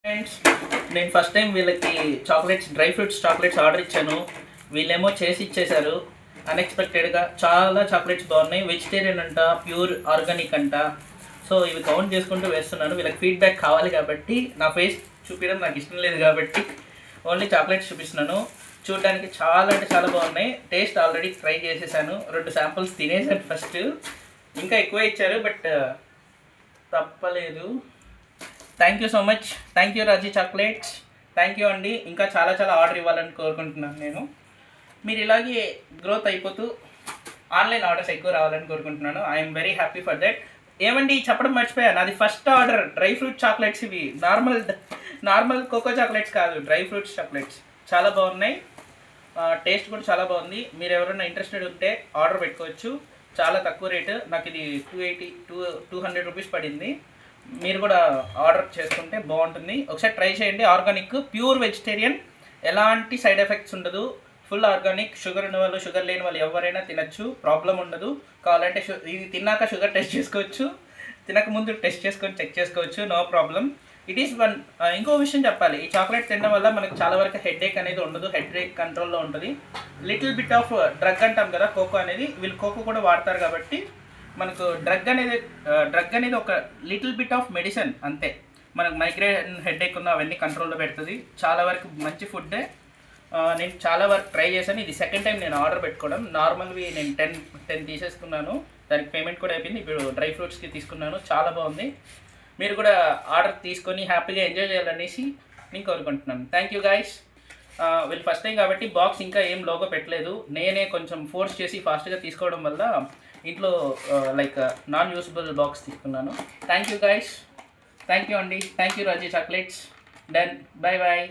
Friends, నేను first time వీళ్ళకి chocolates, dry fruits chocolates order ఇచ్చాను. వీళ్ళేమో చేసి ఇచ్చేశారు అన్ఎక్స్పెక్టెడ్గా. చాలా చాక్లెట్స్ బాగున్నాయి. వెజిటేరియన్ అంట, ప్యూర్ ఆర్గానిక్ అంట. సో ఇవి కౌంట్ చేసుకుంటూ వేస్తున్నాను. వీళ్ళకి ఫీడ్బ్యాక్ కావాలి కాబట్టి, నా ఫేస్ చూపించడం నాకు ఇష్టం లేదు కాబట్టి ఓన్లీ చాక్లెట్స్ చూపిస్తున్నాను. చూడడానికి చాలా అంటే చాలా బాగున్నాయి. టేస్ట్ ఆల్రెడీ ట్రై చేసేసాను. 2 శాంపుల్స్ తినేసాను ఫస్ట్. ఇంకా ఎక్కువ ఇచ్చారు బట్ తప్పలేదు. Thank you so much. Thank you Raji chocolates. Thank you అండి. ఇంకా చాలా చాలా ఆర్డర్ ఇవ్వాలని కోరుకుంటున్నాను నేను. మీరు ఇలాగే గ్రోత్ అయిపోతూ ఆన్లైన్ ఆర్డర్స్ ఎక్కువ రావాలని కోరుకుంటున్నాను. I'm very happy for that. ఏమండి చెప్పడం మర్చిపోయాను, నాది first order dry fruit chocolates. ఇవి నార్మల్ కోకో చాక్లెట్స్ కాదు, డ్రై ఫ్రూట్స్ చాక్లెట్స్. చాలా బాగున్నాయి. టేస్ట్ కూడా చాలా బాగుంది. మీరు ఎవరైనా ఇంట్రెస్టెడ్ ఉంటే ఆర్డర్ పెట్టుకోవచ్చు. చాలా తక్కువ రేటు. నాకు ఇది 200 రూపీస్ పడింది. మీరు కూడా ఆర్డర్ చేసుకుంటే బాగుంటుంది. ఒకసారి ట్రై చేయండి. ఆర్గానిక్, ప్యూర్ వెజిటేరియన్, ఎలాంటి సైడ్ ఎఫెక్ట్స్ ఉండదు. Full organic. షుగర్ ఉన్న వాళ్ళు, షుగర్ లేని వాళ్ళు ఎవరైనా తినచ్చు, ప్రాబ్లం ఉండదు. కావాలంటే ఇది తిన్నాక షుగర్ టెస్ట్ చేసుకోవచ్చు, తినక ముందు టెస్ట్ చేసుకొని చెక్ చేసుకోవచ్చు, no problem. It is one. ఇంకో విషయం చెప్పాలి, ఈ చాక్లెట్ తినడం వల్ల మనకు చాలా వరకు హెడేక్ అనేది ఉండదు. హెడేక్ కంట్రోల్లో ఉంటుంది. లిటిల్ బిట్ ఆఫ్ డ్రగ్ అంటాం కదా, కోకో అనేది. వీళ్ళు కోకో కూడా వాడతారు కాబట్టి మనకు డ్రగ్ అనేది ఒక లిటిల్ బిట్ ఆఫ్ మెడిసిన్ అంతే. మనకు మైగ్రేన్, హెడేక్ ఉన్న అవన్నీ కంట్రోల్లో పెడుతుంది. చాలా వరకు మంచి ఫుడ్డే. నేను చాలా వరకు ట్రై చేశాను. ఇది సెకండ్ టైం నేను ఆర్డర్ పెట్టుకోవడం. నార్మల్వి నేను 10 తీసేసుకున్నాను. దానికి పేమెంట్ కూడా అయిపోయింది. ఇప్పుడు డ్రై ఫ్రూట్స్కి తీసుకున్నాను. చాలా బాగుంది. మీరు కూడా ఆర్డర్ తీసుకొని హ్యాపీగా ఎంజాయ్ చేయాలనేసి నేను కోరుకుంటున్నాను. Thank you guys. వీళ్ళు ఫస్ట్ టైం కాబట్టి బాక్స్ ఇంకా ఏం లోగో పెట్టలేదు. నేనే కొంచెం ఫోర్స్ చేసి ఫాస్ట్గా తీసుకోవడం వల్ల ఇంట్లో లైక్ నాన్ యూసబుల్ బాక్స్ తీసుకున్నాను. Thank you guys. Thank you అండి. Thank you Raji chocolates. Done. Bye bye.